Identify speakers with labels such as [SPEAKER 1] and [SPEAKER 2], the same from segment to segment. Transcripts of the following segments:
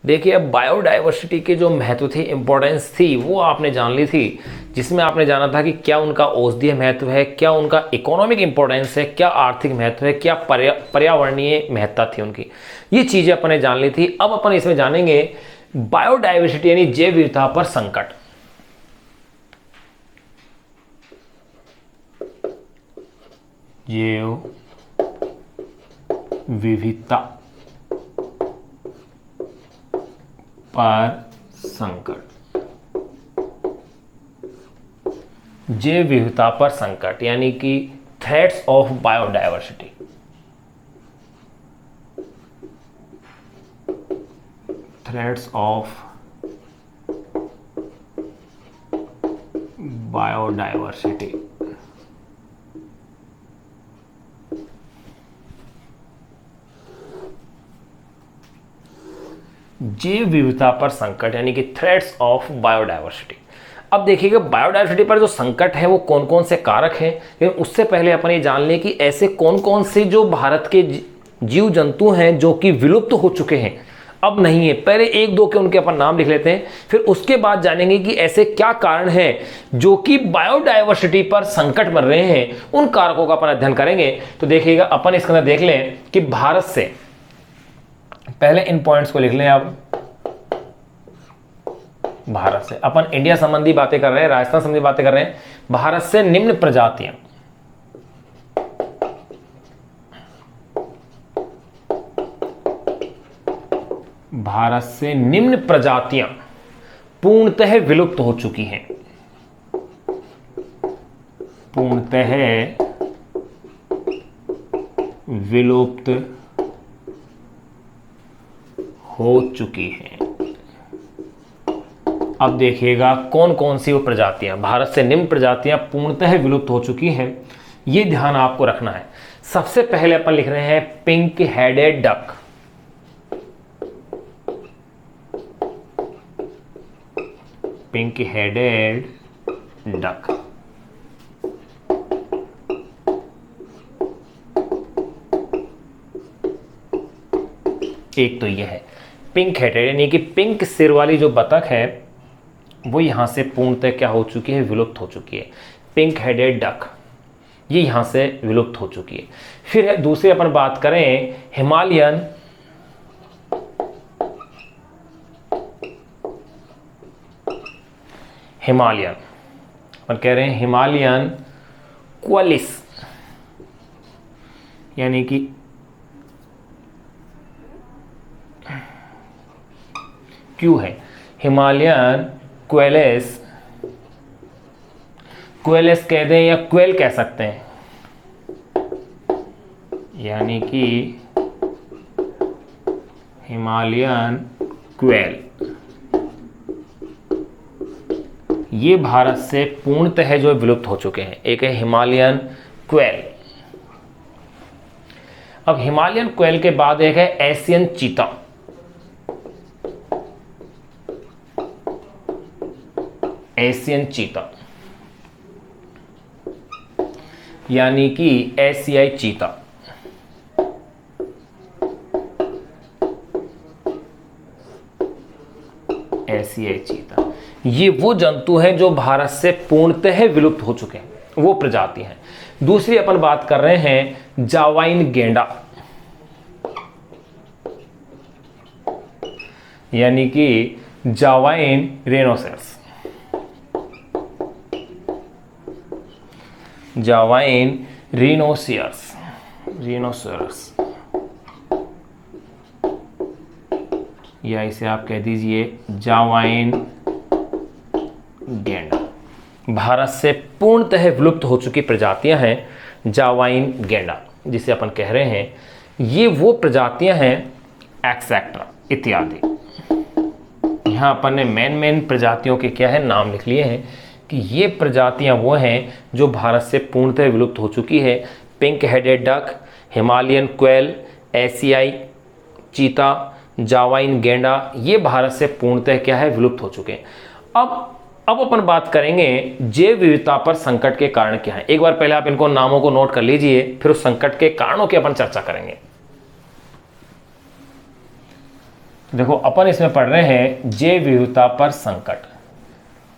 [SPEAKER 1] देखिए, अब बायोडाइवर्सिटी के जो महत्व थे, इंपॉर्टेंस थी, वो आपने जान ली थी, जिसमें आपने जाना था कि क्या उनका औषधीय महत्व है, क्या उनका इकोनॉमिक इंपॉर्टेंस है, क्या आर्थिक महत्व है, क्या पर्यावरणीय महत्ता थी उनकी। ये चीज़ें अपन ने जान ली थी। अब अपन इसमें जानेंगे बायोडाइवर्सिटी यानी जैव विविधता पर संकट। जैव विविधता पर संकट। जैव विविधता पर संकट यानी कि threats of biodiversity. Threats of biodiversity. जैव विविधता पर संकट यानी कि थ्रेट्स ऑफ बायोडाइवर्सिटी। अब देखिएगा, बायोडाइवर्सिटी पर जो संकट है वो कौन कौन से कारक हैं, लेकिन उससे पहले अपन ये जान लें कि ऐसे कौन कौन से जो भारत के जीव जंतु हैं जो कि विलुप्त हो चुके हैं, अब नहीं है। पहले एक दो के उनके अपन नाम लिख लेते हैं, फिर उसके बाद जानेंगे कि ऐसे क्या कारण हैं जो कि बायोडाइवर्सिटी पर संकट बन रहे हैं, उन कारकों का अपन अध्ययन करेंगे। तो देखिएगा, अपन इसके अंदर देख लें कि भारत से, पहले इन पॉइंट्स को लिख लें। अब भारत से अपन इंडिया संबंधी बातें कर रहे हैं, राजस्थान संबंधी बातें कर रहे हैं। भारत से निम्न प्रजातियां, भारत से निम्न प्रजातियां पूर्णतः विलुप्त हो चुकी हैं। पूर्णतः विलुप्त हो चुकी हैं। अब देखिएगा कौन कौन सी वो प्रजातियां, भारत से निम्न प्रजातियां पूर्णतः विलुप्त हो चुकी हैं, ये ध्यान आपको रखना है। सबसे पहले अपन लिख रहे हैं pink headed duck. Pink headed duck. एक तो यह है पिंक हेडेड यानी कि पिंक सिर वाली जो बतख है वो यहां से पूर्णतः क्या हो चुकी है, विलुप्त हो चुकी है। पिंक हेडेड डक ये यहां से विलुप्त हो चुकी है। फिर दूसरी अपन बात करें हिमालयन अपन कह रहे हैं हिमालयन क्वालिस यानी कि क्यों है हिमालयन क्वेलिस, क्वेलिस कह दें या क्वेल कह सकते हैं, यानी कि हिमालयन क्वेल, ये भारत से पूर्णतः जो विलुप्त हो चुके हैं। एक है हिमालयन क्वेल। अब हिमालयन क्वेल के बाद एक है एशियन चीता। एशियन चीता यानी कि एशियाई चीता। एशियाई चीता ये वो जंतु हैं जो भारत से पूर्णतः विलुप्त हो चुके हैं, वो प्रजाति हैं। दूसरी अपन बात कर रहे हैं जावाइन गेंडा यानी कि जावाइन रेनोसेरस। जावाइन रिनोसियर्स, रिनोसेरस या इसे आप कह दीजिए जावाइन गेंडा। भारत से पूर्णतः विलुप्त हो चुकी प्रजातियां हैं जावाइन गेंडा, जिसे अपन कह रहे हैं। ये वो प्रजातियां हैं एक्सेट्रा इत्यादि। यहां अपन ने मेन प्रजातियों के क्या है नाम लिख लिए हैं कि ये प्रजातियां वो हैं जो भारत से पूर्णतः विलुप्त हो चुकी है। Pink headed duck, Himalayan quail, एशियाई चीता, जावाइन गेंडा, ये भारत से पूर्णतः क्या है विलुप्त हो चुके हैं। अब अपन बात करेंगे जैव विविधता पर संकट के कारण क्या है। एक बार पहले आप इनको नामों को नोट कर लीजिए, फिर उस संकट के कारणों की अपन चर्चा करेंगे। देखो अपन इसमें पढ़ रहे हैं जैव विविधता पर संकट।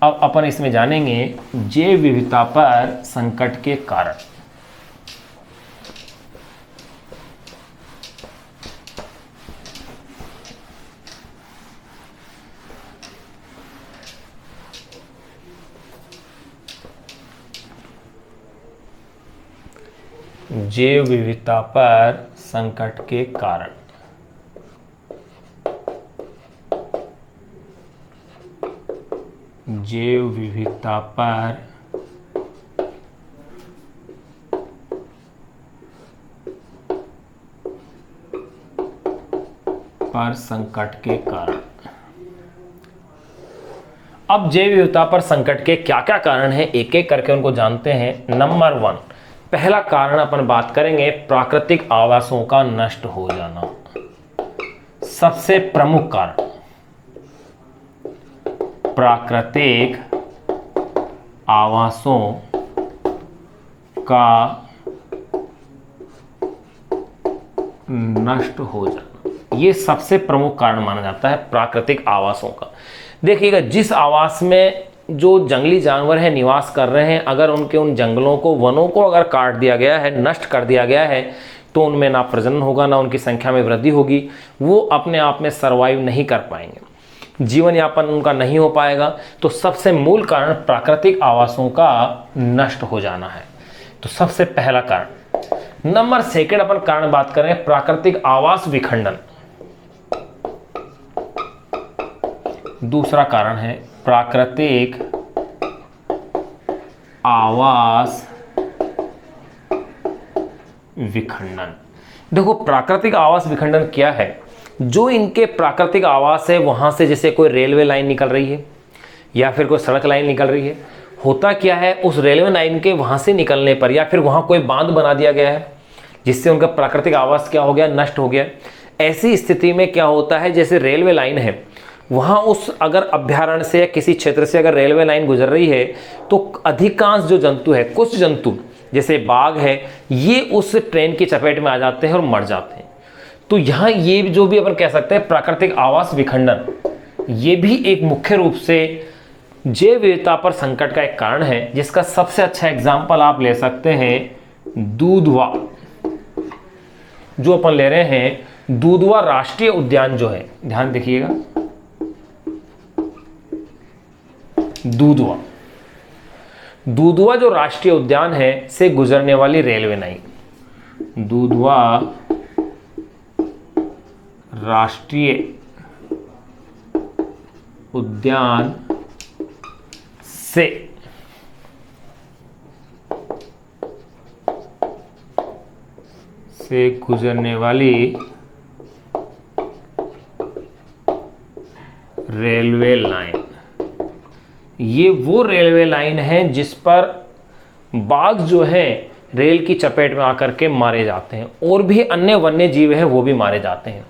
[SPEAKER 1] अब अपन इसमें जानेंगे जैव विविधता पर संकट के कारण। जैव विविधता पर संकट के कारण। जैव विविधता पर संकट के कारण। अब जैव विविधता पर संकट के क्या क्या कारण हैं, एक एक करके उनको जानते हैं। नंबर 1, पहला कारण अपन बात करेंगे प्राकृतिक आवासों का नष्ट हो जाना। सबसे प्रमुख कारण प्राकृतिक आवासों का नष्ट हो जाना, ये सबसे प्रमुख कारण माना जाता है प्राकृतिक आवासों का। देखिएगा, जिस आवास में जो जंगली जानवर हैं निवास कर रहे हैं, अगर उनके उन जंगलों को, वनों को अगर काट दिया गया है, नष्ट कर दिया गया है, तो उनमें ना प्रजनन होगा, ना उनकी संख्या में वृद्धि होगी। वो अपने आप में सर्वाइव नहीं कर पाएंगे, जीवन यापन उनका नहीं हो पाएगा। तो सबसे मूल कारण प्राकृतिक आवासों का नष्ट हो जाना है। तो सबसे पहला कारण। नंबर 2 अपन कारण बात करें प्राकृतिक आवास विखंडन। दूसरा कारण है प्राकृतिक आवास विखंडन। देखो, प्राकृतिक आवास विखंडन क्या है? जो इनके प्राकृतिक आवास है वहां से जैसे कोई रेलवे लाइन निकल रही है या फिर कोई सड़क लाइन निकल रही है, होता क्या है, उस रेलवे लाइन के वहां से निकलने पर या फिर वहां कोई बांध बना दिया गया है जिससे उनका प्राकृतिक आवास क्या हो गया, नष्ट हो गया। ऐसी स्थिति में क्या होता है, जैसे रेलवे लाइन है, वहाँ उस अगर अभ्यारण्य से या किसी क्षेत्र से अगर रेलवे लाइन गुजर रही है तो अधिकांश जो जंतु है, कुछ जंतु जैसे बाघ है, ये उस ट्रेन की चपेट में आ जाते हैं और मर जाते हैं। तो यहाँ ये जो भी अपन कह सकते हैं प्राकृतिक आवास विखंडन, ये भी एक मुख्य रूप से जैव विविधता पर संकट का एक कारण है, जिसका सबसे अच्छा एग्जाम्पल आप ले सकते हैं दूधवा। जो अपन ले रहे हैं दूधवा राष्ट्रीय उद्यान जो है, ध्यान देखिएगा, दूधवा जो राष्ट्रीय उद्यान है से गुजरने वाली रेलवे लाइन, दूधवा राष्ट्रीय उद्यान से गुजरने वाली रेलवे लाइन, ये वो रेलवे लाइन है जिस पर बाघ जो है रेल की चपेट में आकर के मारे जाते हैं, और भी अन्य वन्य जीव हैं वो भी मारे जाते हैं।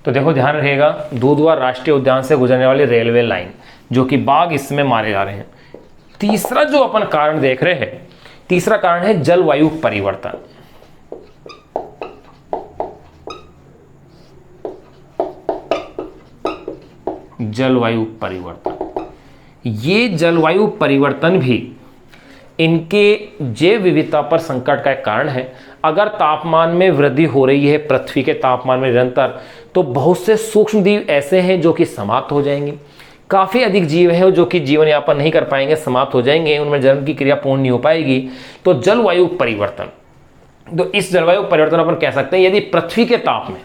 [SPEAKER 1] तो देखो, ध्यान रखिएगा, दूधवा राष्ट्रीय उद्यान से गुजरने वाली रेलवे लाइन, जो कि बाघ इसमें मारे जा रहे हैं। तीसरा जो अपन कारण देख रहे हैं, तीसरा कारण है जलवायु परिवर्तन। जलवायु परिवर्तन, ये जलवायु परिवर्तन भी इनके जैव विविधता पर संकट का एक कारण है। अगर तापमान में वृद्धि हो रही है, पृथ्वी के तापमान में निरंतर, तो बहुत से सूक्ष्म जीव ऐसे हैं जो कि समाप्त हो जाएंगे। काफ़ी अधिक जीव हैं जो कि जीवन यापन नहीं कर पाएंगे, समाप्त हो जाएंगे, उनमें जन्म की क्रिया पूर्ण नहीं हो पाएगी। तो जलवायु परिवर्तन, तो इस जलवायु परिवर्तन अपन कह सकते हैं, यदि पृथ्वी के ताप में,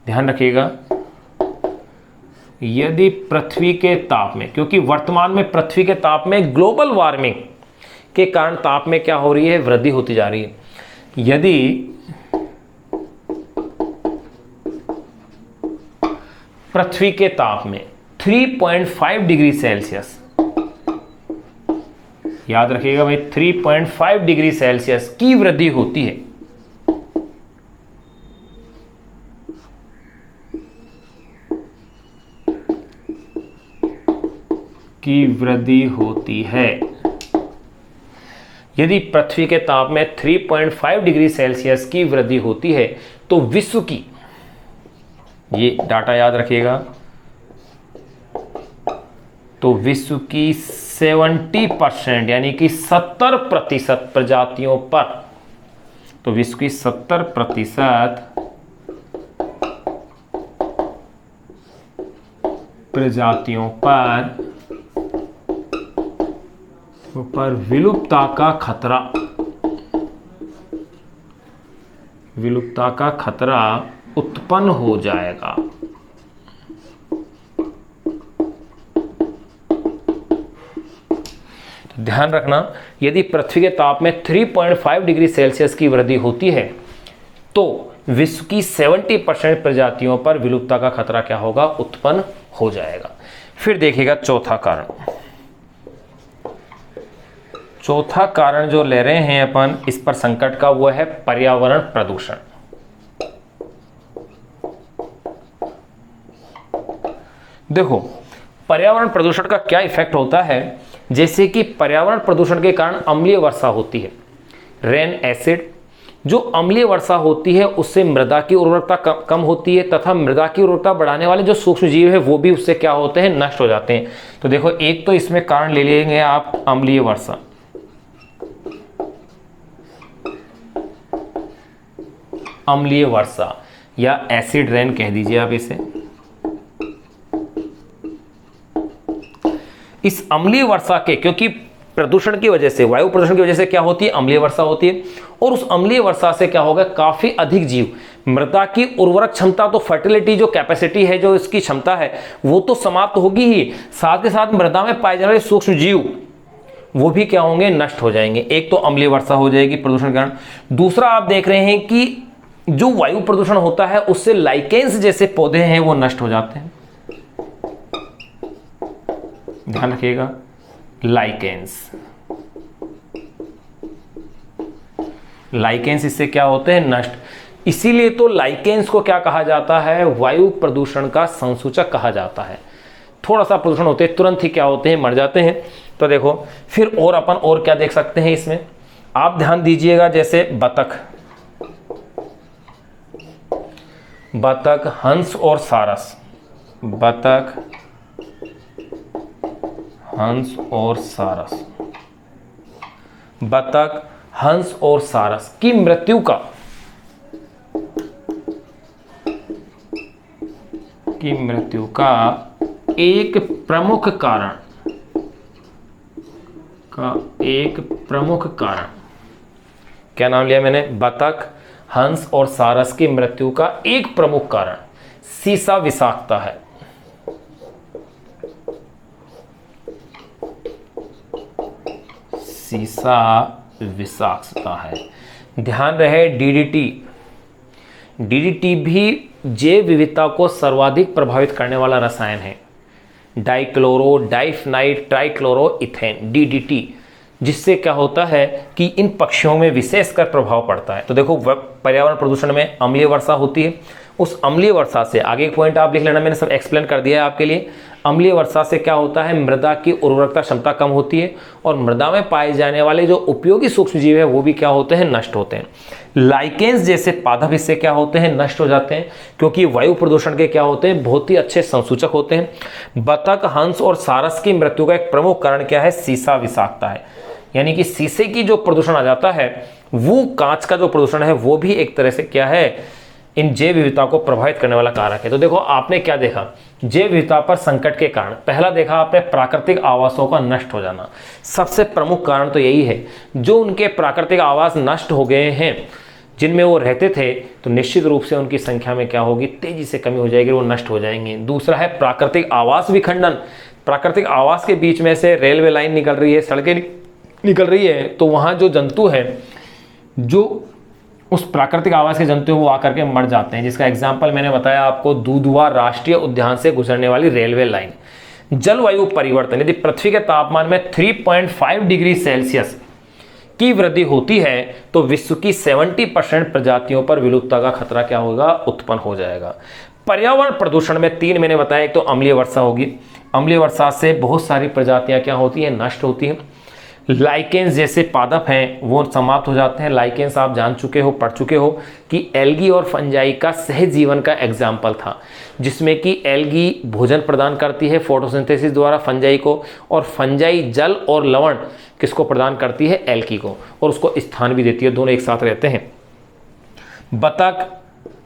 [SPEAKER 1] ध्यान रखिएगा, यदि पृथ्वी के ताप में, क्योंकि वर्तमान में पृथ्वी के ताप में ग्लोबल वार्मिंग के कारण ताप में क्या हो रही है, वृद्धि होती जा रही है। यदि पृथ्वी के ताप में 3.5 डिग्री सेल्सियस, याद रखिएगा भाई, 3.5 डिग्री सेल्सियस की वृद्धि होती है, यदि पृथ्वी के ताप में 3.5 डिग्री सेल्सियस की वृद्धि होती है, तो विश्व की ये डाटा याद रखिएगा। तो विश्व की 70% यानी कि 70% प्रजातियों पर, तो विश्व की 70% प्रजातियों पर विलुप्तता का खतरा उत्पन्न हो जाएगा। तो ध्यान रखना, यदि पृथ्वी के ताप में 3.5 डिग्री सेल्सियस की वृद्धि होती है तो विश्व की 70% प्रजातियों पर विलुप्तता का खतरा क्या होगा, उत्पन्न हो जाएगा। फिर देखिएगा चौथा कारण। चौथा कारण जो ले रहे हैं अपन इस पर संकट का, वो है पर्यावरण प्रदूषण। देखो पर्यावरण प्रदूषण का क्या इफेक्ट होता है, जैसे कि पर्यावरण प्रदूषण के कारण अम्लीय वर्षा होती है, रेन एसिड। जो अम्लीय वर्षा होती है उससे मृदा की उर्वरकता कम होती है तथा मृदा की उर्वरकता बढ़ाने वाले जो सूक्ष्म जीव है वो भी उससे क्या होते हैं, नष्ट हो जाते हैं। तो देखो एक तो इसमें कारण ले लेंगे आप अम्लीय वर्षा, अम्लीय वर्षा या एसिड रेन कह दीजिए आप इसे। इस अम्लीय वर्षा के, क्योंकि प्रदूषण की वजह से, वायु प्रदूषण की वजह से क्या होती है, अम्लीय वर्षा होती है, और उस अम्लीय वर्षा से क्या होगा, काफी अधिक जीव, मृदा की उर्वरक क्षमता, तो फर्टिलिटी जो कैपेसिटी है, जो इसकी क्षमता है वो तो समाप्त होगी ही, साथ के साथ मृदा में पाए जाने वाले सूक्ष्म जीव वो भी क्या होंगे, नष्ट हो जाएंगे। एक तो अम्लीय वर्षा हो जाएगी प्रदूषण के कारण। दूसरा आप देख रहे हैं कि जो वायु प्रदूषण होता है उससे लाइकेन्स जैसे पौधे हैं वो नष्ट हो जाते हैं। ध्यान रखिएगा, लाइकेन्स इससे क्या होते हैं, नष्ट। इसीलिए तो लाइकेन्स को क्या कहा जाता है, वायु प्रदूषण का संसूचक कहा जाता है। थोड़ा सा प्रदूषण होते हैं तुरंत ही क्या होते हैं, मर जाते हैं। तो देखो फिर और अपन और क्या देख सकते हैं इसमें, आप ध्यान दीजिएगा, जैसे बतख, हंस और सारस, बतख, हंस और सारस, बतख, हंस और सारस की मृत्यु का एक प्रमुख कारण, क्या नाम लिया मैंने, बतख, हंस और सारस की मृत्यु का एक प्रमुख कारण सीसा विषाक्तता है। सीसा विषाक्तता है। ध्यान रहे डीडीटी भी जैव विविधता को सर्वाधिक प्रभावित करने वाला रसायन है। डाइक्लोरो डाइफनाइट ट्राइक्लोरोइथेन, डीडीटी, जिससे क्या होता है कि इन पक्षियों में विशेषकर प्रभाव पड़ता है। तो देखो पर्यावरण प्रदूषण में अम्लीय वर्षा होती है, उस अम्लीय वर्षा से आगे एक पॉइंट आप लिख लेना, मैंने सब एक्सप्लेन कर दिया है आपके लिए। अम्लीय वर्षा से क्या होता है, मृदा की उर्वरकता क्षमता कम होती है और मृदा में पाए जाने वाले जो उपयोगी सूक्ष्म जीव है वो भी क्या होते हैं, नष्ट होते हैं। लाइकेन्स जैसे पादप इससे क्या होते हैं, नष्ट हो जाते हैं, क्योंकि वायु प्रदूषण के क्या होते हैं, बहुत ही अच्छे संसूचक होते हैं। बतख, हंस और सारस की मृत्यु का एक प्रमुख कारण क्या है, सीसा विषाक्तता है। यानी कि शीशे की जो प्रदूषण आ जाता है, वो कांच का जो प्रदूषण है वो भी एक तरह से क्या है, इन जैव विविधता को प्रभावित करने वाला कारक है। तो देखो आपने क्या देखा, जैव विविधता पर संकट के कारण, पहला देखा आपने प्राकृतिक आवासों का नष्ट हो जाना, सबसे प्रमुख कारण तो यही है। जो उनके प्राकृतिक आवास नष्ट हो गए हैं, जिनमें वो रहते थे, तो निश्चित रूप से उनकी संख्या में क्या होगी, तेजी से कमी हो जाएगी, वो नष्ट हो जाएंगे। दूसरा है प्राकृतिक आवास विखंडन, प्राकृतिक आवास के बीच में से रेलवे लाइन निकल रही है, सड़कें निकल रही है, तो वहाँ जो जंतु हैं, जो उस प्राकृतिक आवास के जंतु वो आकर के मर जाते हैं। जिसका एग्जाम्पल मैंने बताया आपको, दुधवा राष्ट्रीय उद्यान से गुजरने वाली रेलवे लाइन। जलवायु परिवर्तन, यदि पृथ्वी के तापमान में 3.5 डिग्री सेल्सियस की वृद्धि होती है तो विश्व की 70% प्रजातियों पर विलुप्तता का खतरा क्या होगा, उत्पन्न हो जाएगा। पर्यावरण प्रदूषण में 3 मैंने बताया, एक तो अम्लीय वर्षा होगी, अम्लीय वर्षा से बहुत सारी प्रजातियां क्या होती हैं, नष्ट होती हैं। लाइकेंस जैसे पादप हैं वो समाप्त हो जाते हैं। लाइकेंस आप जान चुके हो, पढ़ चुके हो कि एल्गी और फंजाई का सहजीवन का एग्जाम्पल था, जिसमें कि एल्गी भोजन प्रदान करती है फोटोसिंथेसिस द्वारा फंजाई को, और फंजाई जल और लवण किसको प्रदान करती है, एल्गी को, और उसको स्थान भी देती है, दोनों एक साथ रहते हैं। बतख,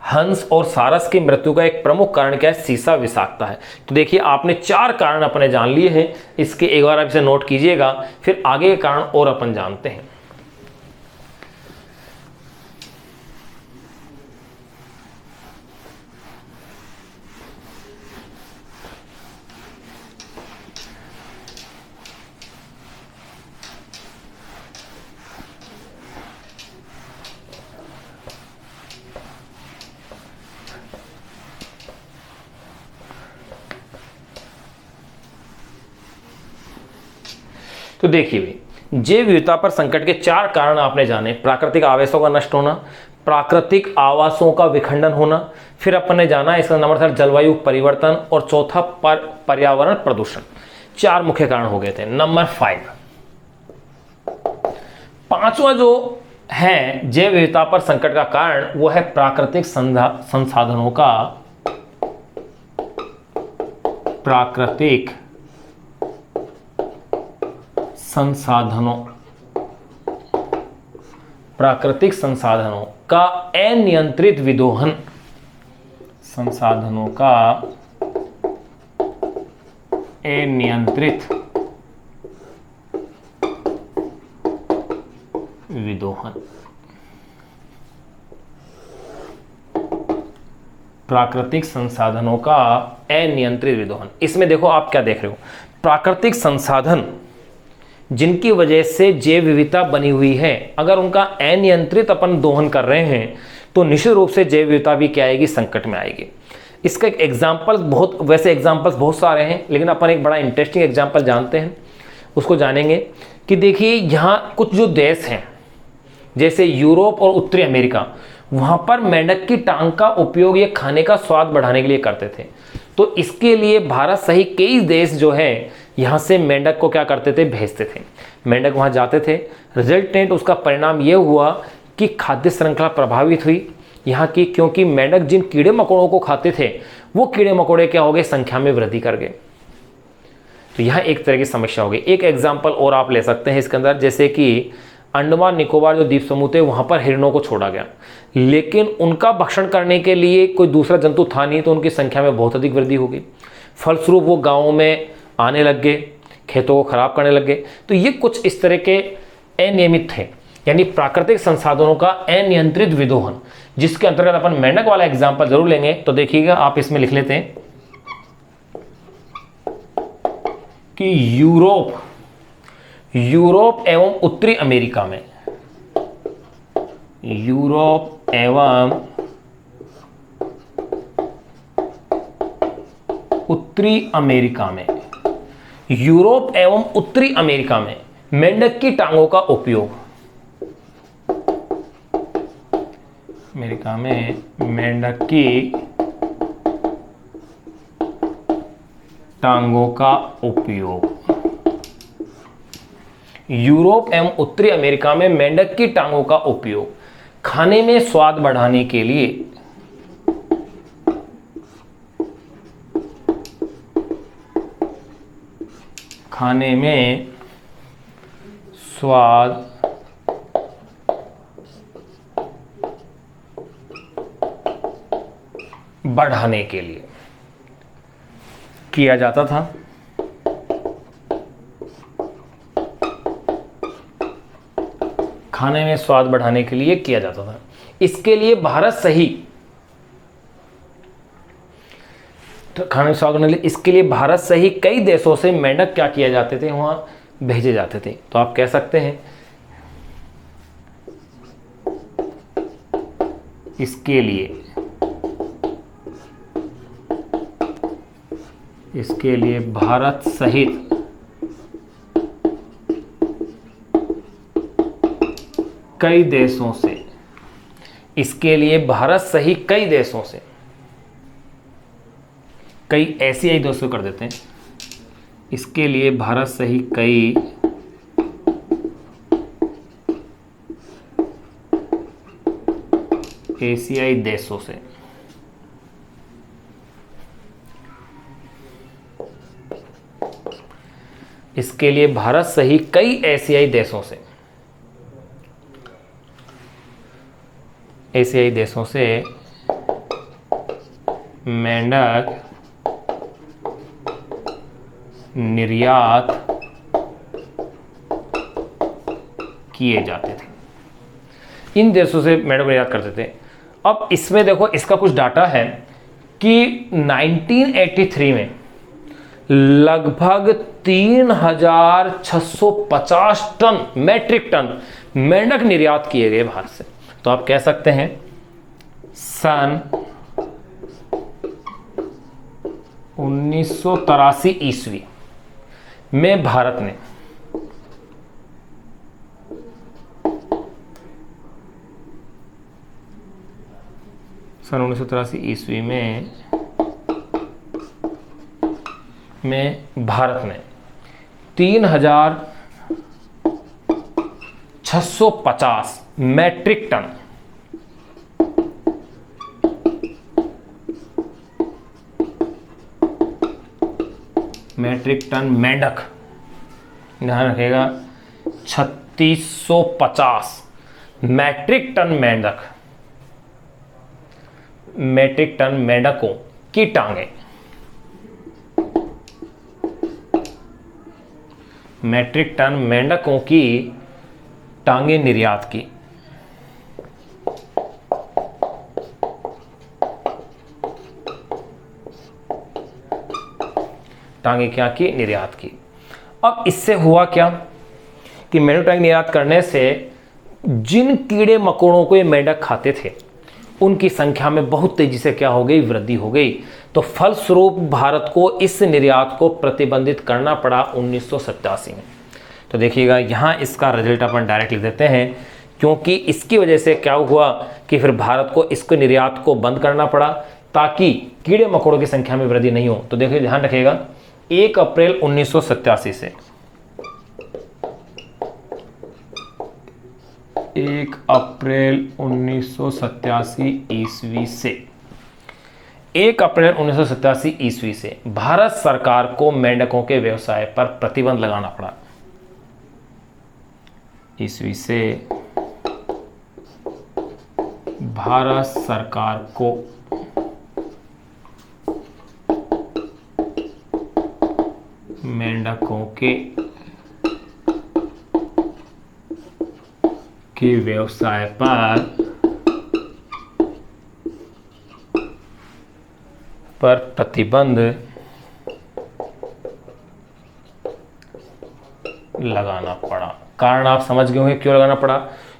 [SPEAKER 1] हंस और सारस की मृत्यु का एक प्रमुख कारण क्या है, सीसा विषाक्तता है। तो देखिए आपने 4 कारण अपने जान लिए हैं, इसके एक बार आप इसे नोट कीजिएगा, फिर आगे के कारण और अपन जानते हैं। तो देखिए भी जैव विविधता पर संकट के 4 कारण आपने जाने। प्राकृतिक आवासों का नष्ट होना, प्राकृतिक आवासों का विखंडन होना, फिर अपन ने जाना इसका नंबर था जलवायु परिवर्तन, और चौथा पर्यावरण प्रदूषण। 4 मुख्य कारण हो गए थे। नंबर 5, पांचवा जो है जैव विविधता पर संकट का कारण, वो है प्राकृतिक संसाधनों का प्राकृतिक संसाधनों का अनियंत्रित विदोहन, संसाधनों का अनियंत्रित विदोहन। प्राकृतिक संसाधनों का अनियंत्रित विदोहन। इसमें देखो आप क्या देख रहे हो, प्राकृतिक संसाधन जिनकी वजह से जैव विविधता बनी हुई है, अगर उनका अनियंत्रित अपन दोहन कर रहे हैं तो निश्चित रूप से जैव विविधता भी क्या आएगी, संकट में आएगी। इसका एक एग्जाम्पल, बहुत वैसे एग्जाम्पल्स बहुत सारे हैं, लेकिन अपन एक बड़ा इंटरेस्टिंग एग्जाम्पल जानते हैं, उसको जानेंगे कि देखिए यहाँ कुछ जो देश हैं जैसे यूरोप और उत्तरी अमेरिका, वहाँ पर मेंढक की टांग का उपयोग ये खाने का स्वाद बढ़ाने के लिए करते थे। तो इसके लिए भारत सहित कई देश जो है यहाँ से मेंढक को क्या करते थे, भेजते थे। मेंढक वहाँ जाते थे, रिजल्टेंट उसका परिणाम ये हुआ कि खाद्य श्रृंखला प्रभावित हुई यहाँ की, क्योंकि मेंढक जिन कीड़े मकोड़ों को खाते थे वो कीड़े मकोड़े क्या हो गए, संख्या में वृद्धि कर गए। तो यहाँ एक तरह की समस्या हो गई। एक एग्जाम्पल और आप ले सकते हैं इसके अंदर, जैसे कि अंडमान निकोबार जो द्वीप समूह थे वहाँ पर हिरणों को छोड़ा गया, लेकिन उनका भक्षण करने के लिए कोई दूसरा जंतु था नहीं, तो उनकी संख्या में बहुत अधिक वृद्धि हो गई। फलस्वरूप वो गाँवों में आने लग गए, खेतों को खराब करने लग गए। तो ये कुछ इस तरह के अनियमित थे, यानी प्राकृतिक संसाधनों का अनियंत्रित विदोहन, जिसके अंतर्गत अपन मेंढक वाला एग्जाम्पल जरूर लेंगे। तो देखिएगा आप इसमें लिख लेते हैं कि यूरोप एवं उत्तरी अमेरिका में, यूरोप एवं उत्तरी अमेरिका में, यूरोप एवं उत्तरी अमेरिका में मेंढक की टांगों का उपयोग, अमेरिका में मेंढक की टांगों का उपयोग, यूरोप एवं उत्तरी अमेरिका में मेंढक की टांगों का उपयोग खाने में स्वाद बढ़ाने के लिए, खाने में स्वाद बढ़ाने के लिए किया जाता था। खाने में स्वाद बढ़ाने के लिए किया जाता था। इसके लिए भारत सहित खाने में स्वाद बढ़ाने के लिए, इसके लिए भारत सहित कई देशों से मेंढक क्या किए जाते थे, वहां भेजे जाते थे। तो आप कह सकते हैं इसके लिए भारत सहित कई देशों से, इसके लिए भारत सहित कई देशों से, कई ऐसे देशों कर देते हैं, इसके लिए भारत सहित कई एशियाई देशों से। इसके लिए भारत सहित कई एशियाई देशों से, एशियाई देशों से मेंढक निर्यात किए जाते थे। इन देशों से मेंढक निर्यात करते थे। अब इसमें देखो, इसका कुछ डाटा है कि 1983 में लगभग 3650 टन, मैट्रिक टन मेंढक निर्यात किए गए भारत से। तो आप कह सकते हैं सन 1983 ईस्वी में भारत ने सन 1983 ईस्वी में भारत ने 3650 मैट्रिक टन मेंढक, ध्यान रखिएगा, 3650 मैट्रिक टन मेंढकों की टांगे, मैट्रिक टन मेंढकों की टांगे निर्यात की। टांगे क्या की? निर्यात की। अब इससे हुआ क्या कि मेंढक टांगे निर्यात करने से जिन कीड़े मकोड़ों को ये मेंढक खाते थे उनकी संख्या में बहुत तेजी से क्या हो गई? वृद्धि हो गई। तो फलस्वरूप भारत को इस निर्यात को प्रतिबंधित करना पड़ा 1987 में। तो देखिएगा यहाँ इसका रिजल्ट अपन डायरेक्ट लिख देते हैं, क्योंकि इसकी वजह से क्या हुआ कि फिर भारत को इसको निर्यात को बंद करना पड़ा ताकि कीड़े मकोड़ों की संख्या में वृद्धि नहीं हो। तो देखिए, ध्यान रखिएगा, 1 अप्रैल 1987 से 1 अप्रैल 1987 ईस्वी से 1 अप्रैल 1987 ईस्वी से भारत सरकार को मेंढकों के व्यवसाय पर प्रतिबंध लगाना पड़ा। ईस्वी से भारत सरकार को मेंढकों के व्यवसाय पर प्रतिबंध लगाना पड़ा। कारण आप समझ गए होंगे क्यों लगाना पड़ा,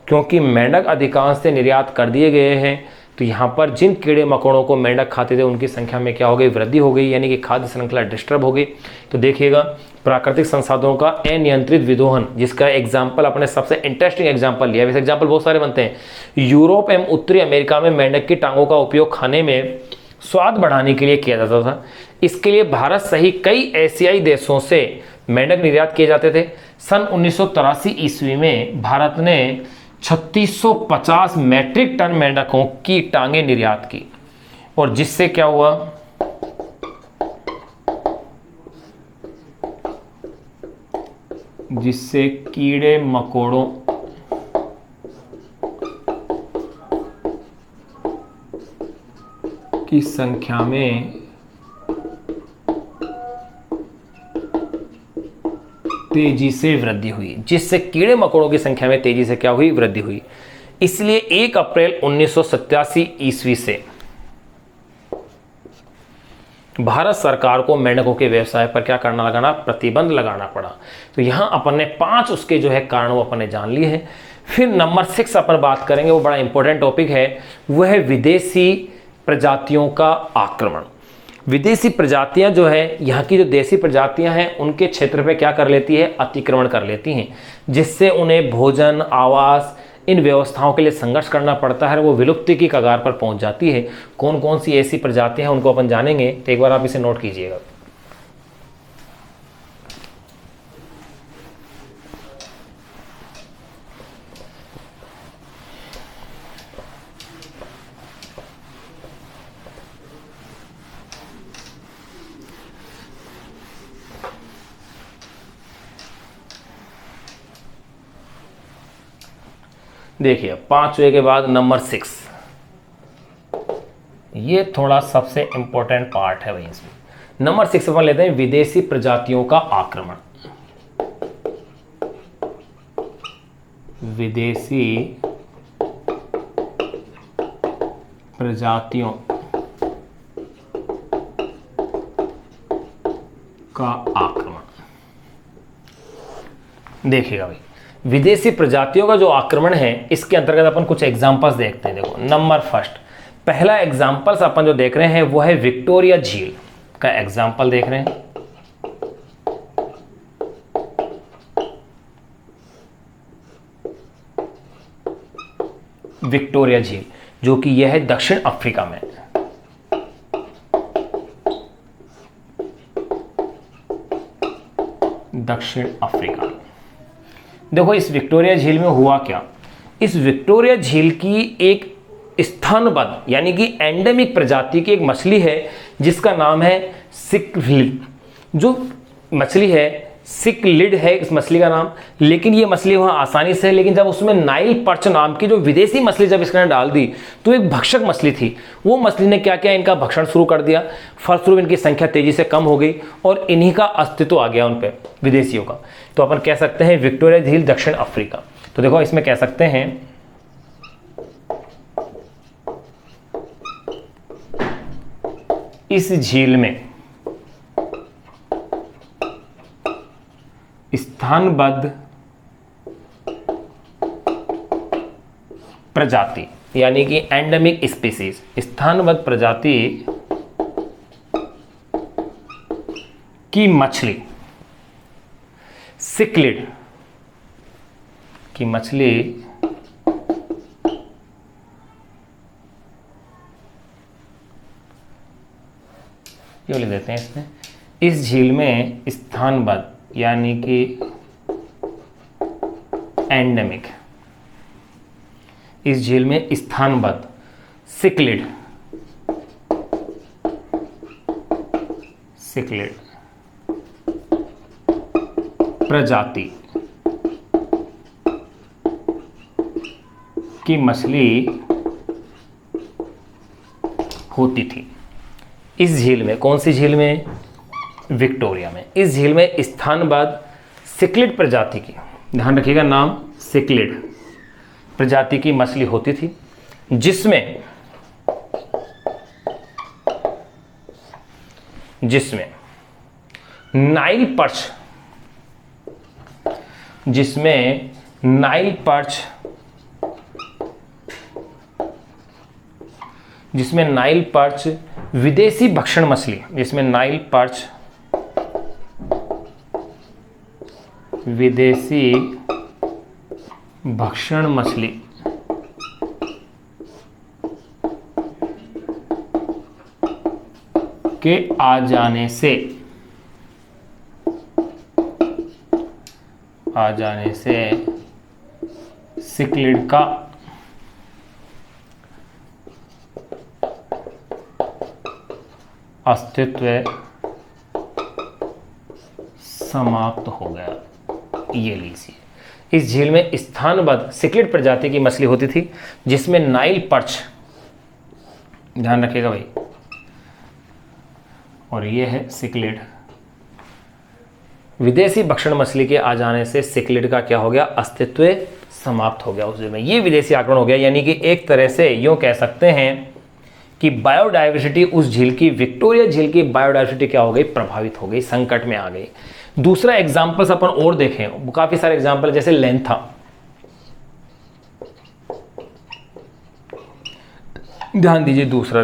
[SPEAKER 1] क्योंकि मेंढक अधिकांश से निर्यात कर दिए गए हैं। तो यहाँ पर जिन कीड़े मकोड़ों को मेंढक खाते थे उनकी संख्या में क्या हो गई? वृद्धि हो गई, यानी कि खाद्य श्रृंखला डिस्टर्ब हो गई। तो देखिएगा, प्राकृतिक संसाधनों का अनियंत्रित विदोहन, जिसका एग्जाम्पल अपने सबसे इंटरेस्टिंग एग्जाम्पल लिया। वैसे एग्जाम्पल बहुत सारे बनते हैं। यूरोप एवं उत्तरी अमेरिका में मेंढक की टांगों का उपयोग खाने में स्वाद बढ़ाने के लिए किया जाता था। इसके लिए भारत सहित कई एशियाई देशों से मेंढक निर्यात किए जाते थे। सन 1983 ईस्वी में भारत ने 3650 मैट्रिक टन मेंढकों की टांगे निर्यात की, और जिससे क्या हुआ? जिससे कीड़े मकोड़ों की संख्या में तेजी से वृद्धि हुई। जिससे कीड़े मकोड़ों की संख्या में तेजी से क्या हुई? वृद्धि हुई। इसलिए 1 अप्रैल 1987 ईस्वी से भारत सरकार को मेंढकों के व्यवसाय पर क्या करना लगाना? प्रतिबंध लगाना पड़ा। तो यहां अपन ने 5 उसके जो है कारण वो अपन ने जान लिए हैं। फिर नंबर 6 अपन बात करेंगे, वो बड़ा इंपॉर्टेंट टॉपिक है, वह है विदेशी प्रजातियों का आक्रमण। विदेशी प्रजातियां जो है, यहाँ की जो देसी प्रजातियां हैं उनके क्षेत्र पे क्या कर लेती है? अतिक्रमण कर लेती हैं, जिससे उन्हें भोजन, आवास, इन व्यवस्थाओं के लिए संघर्ष करना पड़ता है। वो विलुप्ति की कगार पर पहुंच जाती है। कौन कौन सी ऐसी प्रजातियां हैं उनको अपन जानेंगे, तो एक बार आप इसे नोट कीजिएगा। देखिए 5वें के बाद नंबर 6, ये थोड़ा सबसे इंपॉर्टेंट पार्ट है भाई इसमें। नंबर 6 अपन लेते हैं विदेशी प्रजातियों का आक्रमण। विदेशी प्रजातियों का आक्रमण। देखिएगा भाई, विदेशी प्रजातियों का जो आक्रमण है इसके अंतर्गत अपन कुछ एग्जांपल्स देखते हैं। देखो नंबर फर्स्ट, पहला एग्जांपल्स अपन जो देख रहे हैं वो है विक्टोरिया झील का एग्जांपल देख रहे हैं। विक्टोरिया झील जो कि यह है दक्षिण अफ्रीका में। दक्षिण अफ्रीका। देखो इस विक्टोरिया झील में हुआ क्या, इस विक्टोरिया झील की एक स्थानबद्ध यानी कि एंडेमिक प्रजाति की एक मछली है जिसका नाम है सिक्लिड। जो मछली है सिक्लिड है इस मछली का नाम, लेकिन ये मछली वहाँ आसानी से है, लेकिन जब उसमें नाइल पर्च नाम की जो विदेशी मछली जब इसके अंदर डाल दी तो एक भक्षक मछली थी, वो मछली ने क्या किया, इनका भक्षण शुरू कर दिया। फलस्वरूप इनकी संख्या तेजी से कम हो गई और इन्हीं का अस्तित्व आ गया उन पर, विदेशियों का। तो अपन कह सकते हैं विक्टोरिया झील दक्षिण अफ्रीका। तो देखो इसमें कह सकते हैं इस झील में स्थानबद्ध प्रजाति यानी कि एंडेमिक स्पीसीज, स्थानबद्ध प्रजाति की मछली सिक्लिड की मछली ये लिख देते हैं इसमें, इस झील में स्थानबद्ध यानी कि एंडेमिक, इस झील में स्थानबद्ध सिक्लिड प्रजाति की मछली होती थी इस झील में। कौन सी झील में, विक्टोरिया में। इस झील में स्थानबद्ध सिक्लिड प्रजाति की, ध्यान रखिएगा नाम, सिक्लिड प्रजाति की मछली होती थी जिसमें नाइल पर्च, जिसमें नाइल पर्च विदेशी भक्षण मछली, जिसमें नाइल पर्च विदेशी भक्षण मछली के आ जाने से सिक्लिड का अस्तित्व समाप्त हो गया। ये लीजिए, इस झील में स्थानबद्ध सिक्लिड प्रजाति की मछली होती थी जिसमें नाइल पर्च, ध्यान रखिएगा भाई, और ये है सिक्लिड। विदेशी भक्षण मछली के आ जाने से सिक्लिड का क्या हो गया, अस्तित्व समाप्त हो गया उस झील में। ये विदेशी आक्रमण हो गया, यानी कि एक तरह से यूं कह सकते हैं कि बायोडाइवर्सिटी उस झील की, विक्टोरिया झील की बायोडाइवर्सिटी क्या हो गई, प्रभावित हो गई, संकट में आ गई। दूसरा एग्जाम्पल्स अपन और देखें, काफी सारे एग्जाम्पल, जैसे लेंथा, ध्यान दीजिए, दूसरा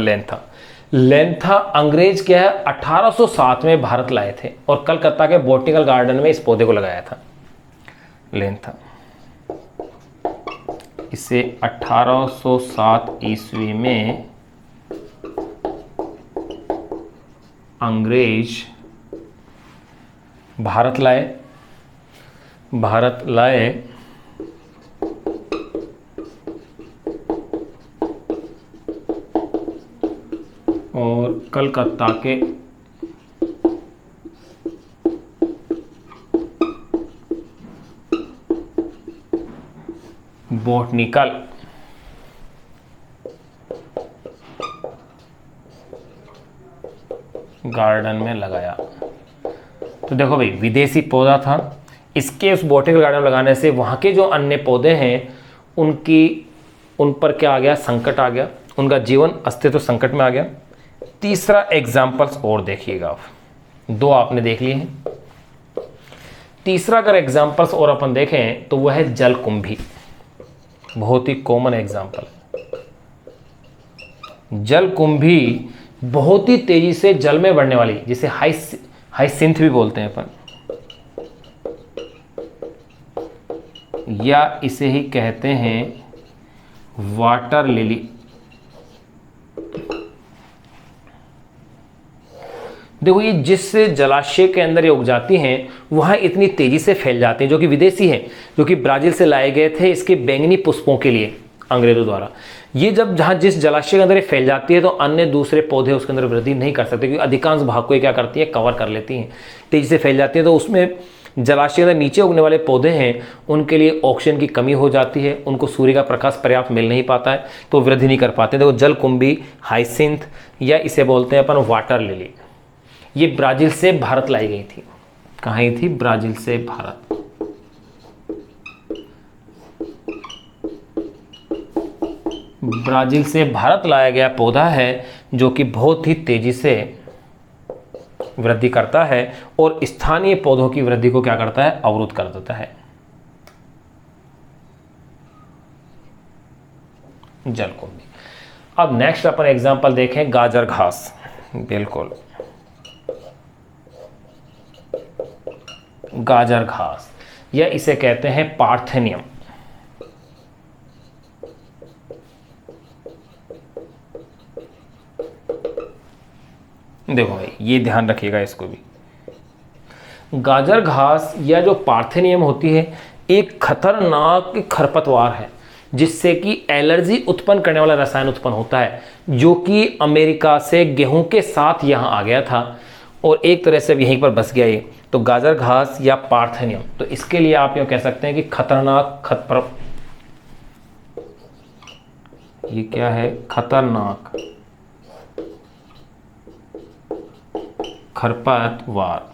[SPEAKER 1] लेंथा अंग्रेज क्या है 1807 में भारत लाए थे और कलकत्ता के बॉटनिकल गार्डन में इस पौधे को लगाया था, लेंथा। इसे 1807 ईस्वी में अंग्रेज भारत लाए और कलकत्ता के बॉटनिकल गार्डन में लगाया। तो देखो भाई, विदेशी पौधा था, इसके उस बॉटनिकल गार्डन में लगाने से वहाँ के जो अन्य पौधे हैं उन पर क्या आ गया, संकट आ गया, उनका जीवन अस्तित्व संकट में आ गया। तीसरा एग्जाम्पल्स और देखिएगा आप, दो आपने देख लिए हैं, तीसरा अगर एग्जाम्पल्स और अपन देखें तो वह है जलकुंभी। बहुत ही कॉमन एग्जाम्पल, जलकुंभी बहुत ही तेजी से जल में बढ़ने वाली, जिसे हाइसिंथ भी बोलते हैं अपन, या इसे ही कहते हैं वाटर लिली। देखो, ये जिस जलाशय के अंदर ये उग जाती हैं वहाँ इतनी तेजी से फैल जाती हैं, जो कि विदेशी हैं, जो कि ब्राज़ील से लाए गए थे इसके बैंगनी पुष्पों के लिए अंग्रेजों द्वारा। ये जब जहाँ जिस जलाशय के अंदर ये फैल जाती है तो अन्य दूसरे पौधे उसके अंदर वृद्धि नहीं कर सकते, क्योंकि अधिकांश भाग को ये क्या करती है, कवर कर लेती हैं, तेजी से फैल जाती है। तो उसमें जलाशय के अंदर नीचे उगने वाले पौधे हैं उनके लिए ऑक्सीजन की कमी हो जाती है, उनको सूर्य का प्रकाश पर्याप्त मिल नहीं पाता है, तो वृद्धि नहीं कर पाते। देखो, जलकुंभी, हाइसिंथ, या इसे बोलते हैं अपन वाटर लिली, ये ब्राज़ील से भारत लाई गई थी। कहाँ आई थी? ब्राज़ील से भारत। ब्राज़ील से भारत लाया गया पौधा है जो कि बहुत ही तेजी से वृद्धि करता है और स्थानीय पौधों की वृद्धि को क्या करता है, अवरुद्ध कर देता है। जलकुंभी। अब नेक्स्ट अपन एग्जांपल देखें, गाजर घास। बिल्कुल, गाजर घास, या इसे कहते हैं पार्थेनियम। देखो भाई, ये ध्यान रखिएगा इसको भी। गाजर घास या जो पार्थेनियम होती है एक खतरनाक खरपतवार है, जिससे कि एलर्जी उत्पन्न करने वाला रसायन उत्पन्न होता है, जो कि अमेरिका से गेहूं के साथ यहाँ आ गया था और एक तरह से यहीं पर बस गया ये। तो गाजर घास या पार्थेनियम, तो इसके लिए आप यूँ कह सकते हैं कि खतरनाक ये क्या है, खतरनाक खरपतवार,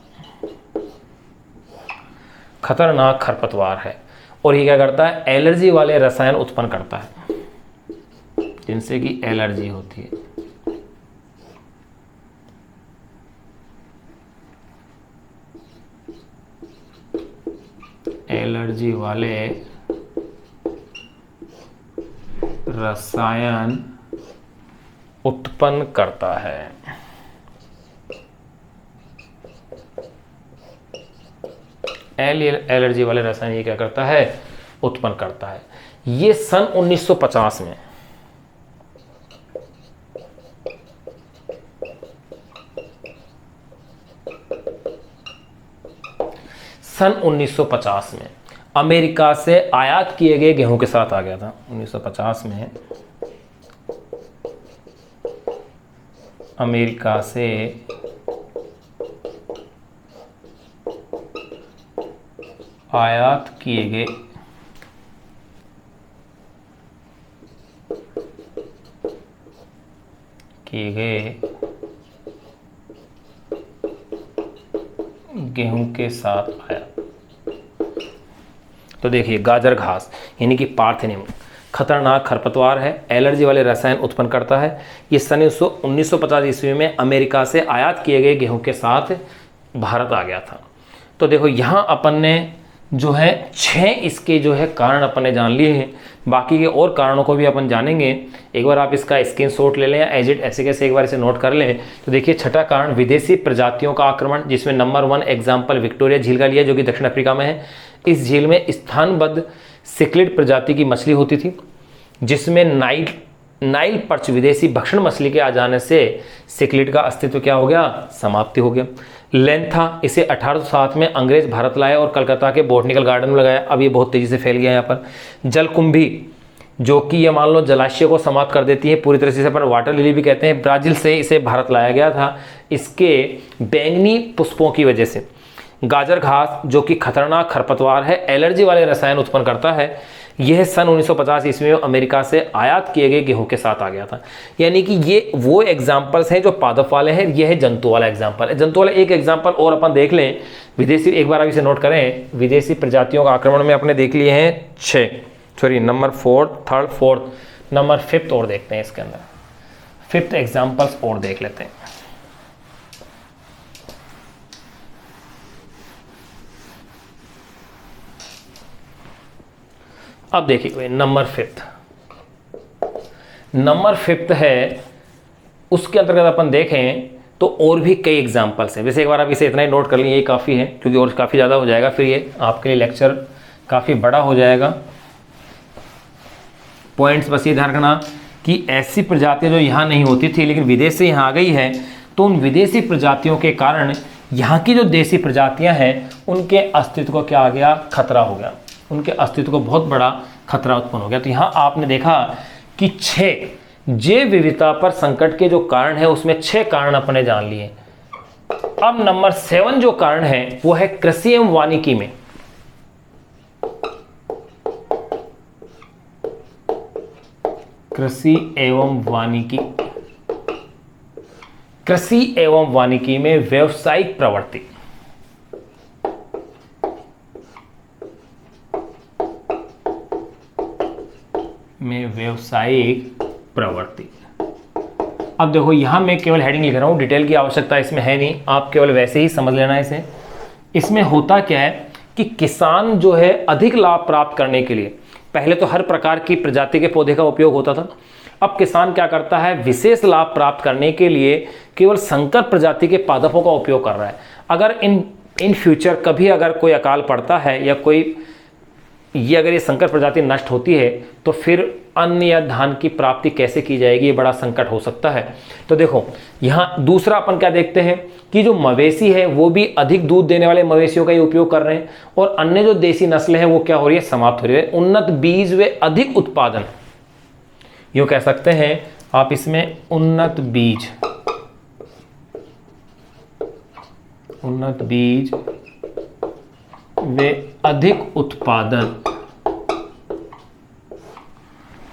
[SPEAKER 1] खतरनाक खरपतवार है। और ये क्या करता है, एलर्जी वाले रसायन उत्पन्न करता है, जिनसे कि एलर्जी होती है। एलर्जी वाले रसायन उत्पन्न करता है। एलर्जी वाले रसायन ये क्या करता है, उत्पन्न करता है। ये सन 1950 में सन 1950 में अमेरिका से आयात किए गए गेहूं के साथ आ गया था। 1950 में अमेरिका से आयात किए गए गेहूं के साथ आया। तो देखिए, गाजर घास यानी कि पार्थेनियम खतरनाक खरपतवार है, एलर्जी वाले रसायन उत्पन्न करता है। ये सन 1950 ईस्वी में अमेरिका से आयात किए गए गेहूं के साथ भारत आ गया था। तो देखो, यहाँ अपन ने जो है 6 इसके जो है कारण अपन ने जान लिए हैं, बाकी के और कारणों को भी अपन जानेंगे। एक बार आप इसका स्क्रीनशॉट ले लें या एज इट ऐसे कैसे एक बार इसे नोट कर लें। तो देखिए, छठा कारण विदेशी प्रजातियों का आक्रमण, जिसमें नंबर 1 एग्जाम्पल विक्टोरिया झील का लिया, जो कि दक्षिण अफ्रीका में है। इस झील में स्थानबद्ध सिक्लिड प्रजाति की मछली होती थी, जिसमें नाइल पर्च विदेशी भक्षण मछली के आ जाने से सिक्लिड का अस्तित्व क्या हो गया, समाप्ति हो गया। लेंथा, इसे 1807 में अंग्रेज भारत लाए और कलकत्ता के बॉटनिकल गार्डन में लगाया। अब ये बहुत तेजी से फैल गया यहाँ पर। जलकुंभी, जो कि ये मान लो जलाशय को समाप्त कर देती है पूरी तरह से, अपन वाटर लिली भी कहते हैं। ब्राज़ील से इसे भारत लाया गया था इसके बैंगनी पुष्पों की वजह से। गाजर घास, जो कि खतरनाक खरपतवार है, एलर्जी वाले रसायन उत्पन्न करता है। यह सन 1950 ईस्वी में अमेरिका से आयात किए गए गेहूं के साथ आ गया था। यानी कि ये वो एग्जाम्पल्स हैं जो पादप वाले हैं, यह है जंतु वाला एग्जाम्पल है। जंतु वाला एक एग्जाम्पल और अपन देख लें, विदेशी, एक बार आप इसे नोट करें, विदेशी प्रजातियों का आक्रमण में अपने देख लिए हैं 6, sorry number 4, third, fourth, number 5th और देखते हैं इसके अंदर, 5th एग्जाम्पल्स और देख लेते हैं। अब देखिए नंबर 5th है, उसके अंतर्गत अपन देखें तो और भी कई एग्जाम्पल्स हैं। वैसे एक बार आप इसे इतना ही नोट कर लें, ये काफ़ी है, क्योंकि और काफ़ी ज़्यादा हो जाएगा फिर ये आपके लिए लेक्चर काफ़ी बड़ा हो जाएगा। पॉइंट्स बस ये ध्यान रखना कि ऐसी प्रजातियां जो यहाँ नहीं होती थी लेकिन विदेश से यहाँ आ गई है, तो उन विदेशी प्रजातियों के कारण यहाँ की जो देसी प्रजातियां हैं उनके अस्तित्व को क्या आ गया, खतरा हो गया, उनके अस्तित्व को बहुत बड़ा खतरा उत्पन्न हो गया। तो यहाँ आपने देखा कि 6 जैव विविधता पर संकट के जो कारण है उसमें 6 कारण अपने जान लिए। अब नंबर 7 जो कारण है वो है कृषि एवं वानिकी में। कृषि एवं वानिकी, कृषि एवं वानिकी में व्यावसायिक प्रवृत्ति। में व्यावसायिक प्रवृत्ति। अब देखो यहां मैं केवल हेडिंग लिख रहा हूं, डिटेल की आवश्यकता इसमें है नहीं, आप केवल वैसे ही समझ लेना इसे। इसमें होता क्या है कि किसान जो है अधिक लाभ प्राप्त करने के लिए, पहले तो हर प्रकार की प्रजाति के पौधे का उपयोग होता था, अब किसान क्या करता है, विशेष लाभ प्राप्त करने के लिए केवल संकर प्रजाति के पादपों का उपयोग कर रहा है। अगर इन फ्यूचर कभी अगर कोई अकाल पड़ता है या कोई अगर ये संकर प्रजाति नष्ट होती है तो फिर अन्न या धान की प्राप्ति कैसे की जाएगी, ये बड़ा संकट हो सकता है। तो देखो यहाँ दूसरा अपन क्या देखते हैं कि जो मवेशी है वो भी अधिक दूध देने वाले मवेशियों का ही उपयोग कर रहे हैं, और अन्य जो देसी नस्लें हैं वो क्या हो रही है, समाप्त हो रही है। उन्नत बीज व अधिक उत्पादन, यूँ कह सकते हैं आप इसमें उन्नत बीज, उन्नत बीज वे अधिक उत्पादन,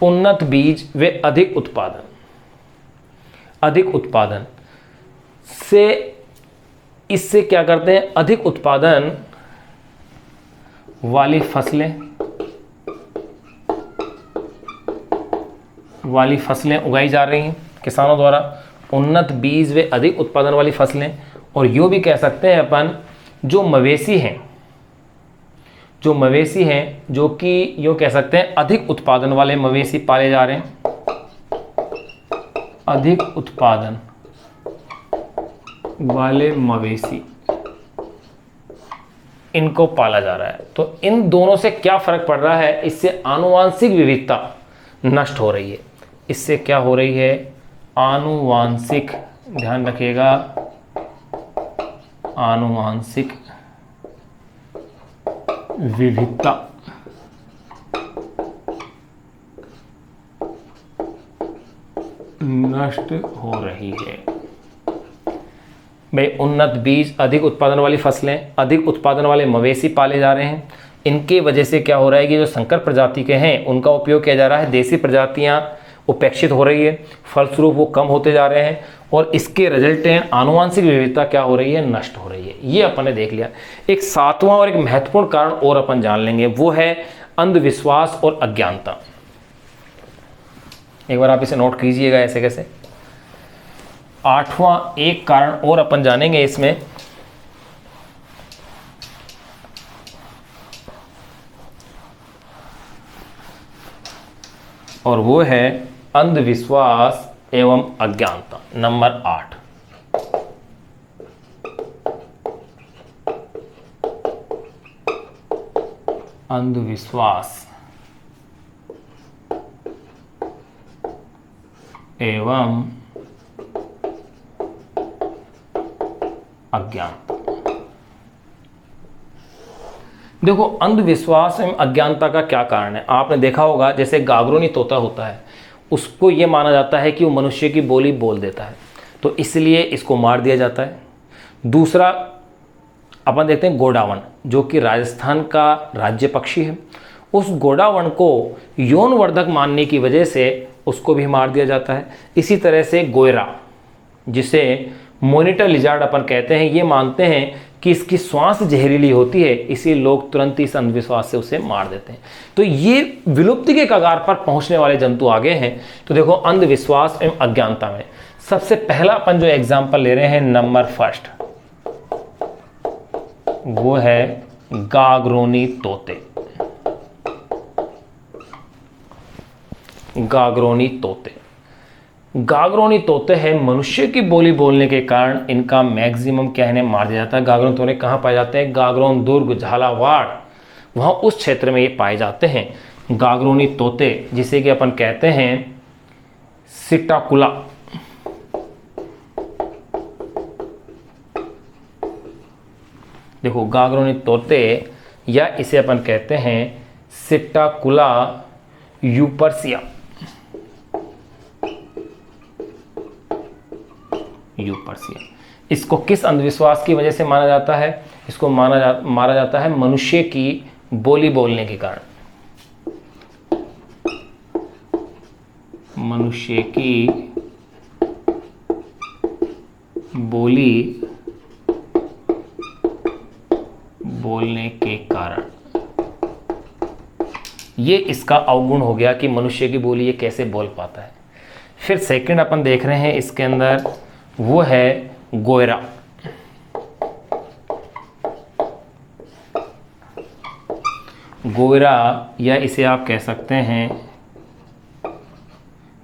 [SPEAKER 1] उन्नत बीज वे अधिक उत्पादन, अधिक उत्पादन से, इससे क्या करते हैं, अधिक उत्पादन वाली फसलें उगाई जा रही हैं किसानों द्वारा। उन्नत बीज वे अधिक उत्पादन वाली फसलें, और यूँ भी कह सकते हैं अपन जो मवेशी हैं, जो मवेशी हैं जो कि यूँ कह सकते हैं अधिक उत्पादन वाले मवेशी पाले जा रहे हैं, अधिक उत्पादन वाले मवेशी इनको पाला जा रहा है। तो इन दोनों से क्या फर्क पड़ रहा है, इससे आनुवांशिक विविधता नष्ट हो रही है। इससे क्या हो रही है, आनुवांशिक, ध्यान रखिएगा, आनुवांशिक विविधता नष्ट हो रही है। भाई उन्नत बीज, अधिक उत्पादन वाली फसलें, अधिक उत्पादन वाले मवेशी पाले जा रहे हैं, इनके वजह से क्या हो रहा है कि जो संकर प्रजाति के हैं उनका उपयोग किया जा रहा है, देसी प्रजातियां उपेक्षित हो रही है, फलस्वरूप वो कम होते जा रहे हैं, और इसके रिजल्ट हैं आनुवांशिक विविधता क्या हो रही है, नष्ट हो रही है। ये अपन ने देख लिया। एक 7वां और एक महत्वपूर्ण कारण और अपन जान लेंगे, वो है अंधविश्वास और अज्ञानता। एक बार आप इसे नोट कीजिएगा ऐसे कैसे। 8वां एक कारण और अपन जानेंगे इसमें, और वो है अंधविश्वास एवं अज्ञानता, नंबर 8। अंधविश्वास एवं अज्ञानता। देखो अंधविश्वास एवं अज्ञानता का क्या कारण है, आपने देखा होगा जैसे गागरोनी तोता होता है, उसको ये माना जाता है कि वो मनुष्य की बोली बोल देता है, तो इसलिए इसको मार दिया जाता है। दूसरा अपन देखते हैं गोडावन, जो कि राजस्थान का राज्य पक्षी है, उस गोडावण को यौनवर्धक मानने की वजह से उसको भी मार दिया जाता है। इसी तरह से गोयरा, जिसे मॉनिटर लिजार्ड अपन कहते हैं, ये मानते हैं कि इसकी श्वास जहरीली होती है, इसीलिए लोग तुरंत इस अंधविश्वास से उसे मार देते हैं। तो ये विलुप्ति के कगार पर पहुंचने वाले जंतु आगे हैं। तो देखो, अंधविश्वास एवं अज्ञानता में सबसे पहला अपन जो एग्जाम्पल ले रहे हैं नंबर फर्स्ट, वो है गागरोनी तोते। गागरोनी तोते, गागरोनी तोते हैं, मनुष्य की बोली बोलने के कारण इनका मैक्सिमम क्या है, मार दिया जाता है। गागरोनी तोते कहाँ पाए जाते हैं? गागरोन, दुर्ग, झालावाड़, वहाँ उस क्षेत्र में ये पाए जाते हैं गागरोनी तोते, जिसे कि अपन कहते हैं सिटाकुला। देखो, गागरोनी तोते या इसे अपन कहते हैं सिटाकुला यूपर्सिया। इसको किस अंधविश्वास की वजह से माना जाता है? इसको मारा जाता है मनुष्य की बोली बोलने के कारण। मनुष्य की बोली बोलने के कारण ये इसका अवगुण हो गया कि मनुष्य की बोली ये कैसे बोल पाता है। फिर सेकंड अपन देख रहे हैं इसके अंदर, वो है गोयरा। गोयरा या इसे आप कह सकते हैं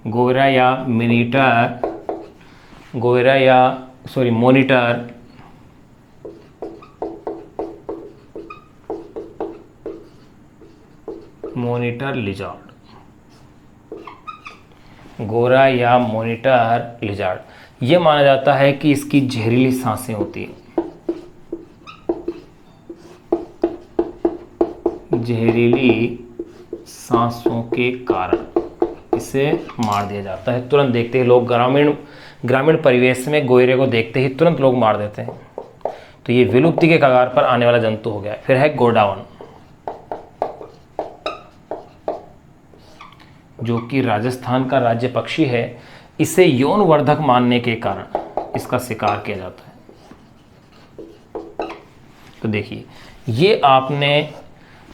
[SPEAKER 1] गोयरा या मिनीटर, गोयरा या मॉनिटर, मॉनिटर लिजार्ड। गोरा या मॉनिटर लिजार्ड, ये माना जाता है कि इसकी जहरीली सांसें होती हैं, जहरीली सांसों के कारण इसे मार दिया जाता है। तुरंत देखते ही लोग ग्रामीण परिवेश में गोयरे को देखते ही तुरंत लोग मार देते हैं। तो ये विलुप्ति के कगार पर आने वाला जंतु हो गया। फिर है गोडावण, जो कि राजस्थान का राज्य पक्षी है। इसे यौनवर्धक मानने के कारण इसका शिकार किया जाता है। तो देखिए, ये आपने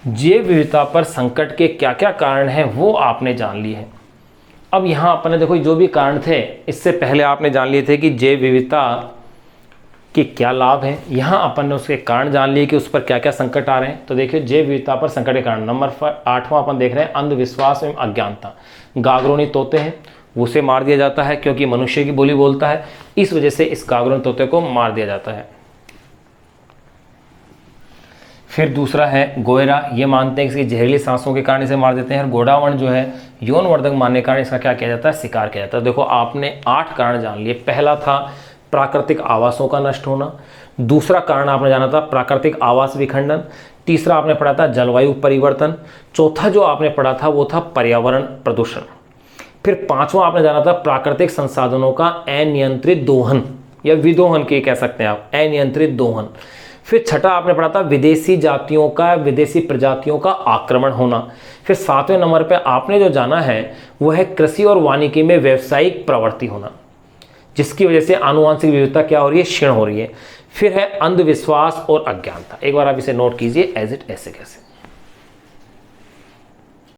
[SPEAKER 1] जैव विविधता पर संकट के क्या क्या कारण हैं वो आपने जान लिए हैं। अब यहाँ अपने देखो, जो भी कारण थे इससे पहले आपने जान लिए थे कि जैव विविधता के क्या लाभ हैं। यहाँ अपन ने उसके कारण जान लिए कि उस पर क्या क्या संकट आ रहे हैं। तो देखिए, जैव विविधता पर संकट के कारण नंबर 8वां अपन देख रहे हैं अंधविश्वास एवं अज्ञानता। गागरोनी तोते हैं, उसे मार दिया जाता है क्योंकि मनुष्य की बोली बोलता है, इस वजह से इस गागरोनी तोते को मार दिया जाता है। फिर दूसरा है गोयरा, ये मानते हैं कि इसकी जहरीली सांसों के कारण इसे मार देते हैं। और गोडावण जो है यौनवर्धक मानने के कारण इसका क्या किया जाता है? शिकार किया जाता है। देखो, आपने 8 कारण जान लिए। पहला था प्राकृतिक आवासों का नष्ट होना, दूसरा कारण आपने जाना था प्राकृतिक आवास विखंडन, तीसरा आपने पढ़ा था जलवायु परिवर्तन, चौथा जो आपने पढ़ा था वो था पर्यावरण प्रदूषण, फिर 5वां आपने जाना था प्राकृतिक संसाधनों का अनियंत्रित दोहन या विदोहन के कह सकते हैं आप, अनियंत्रित दोहन। फिर छठा आपने पढ़ा था विदेशी प्रजातियों का आक्रमण होना। फिर 7वें नंबर पे आपने जो जाना है वो है कृषि और वानिकी में व्यावसायिक प्रवृत्ति होना, जिसकी वजह से आनुवंशिक विविधता क्या हो रही है? क्षीण हो रही है। फिर है अंधविश्वास और अज्ञानता। एक बार आप इसे नोट कीजिए एज इट ऐसे कैसे।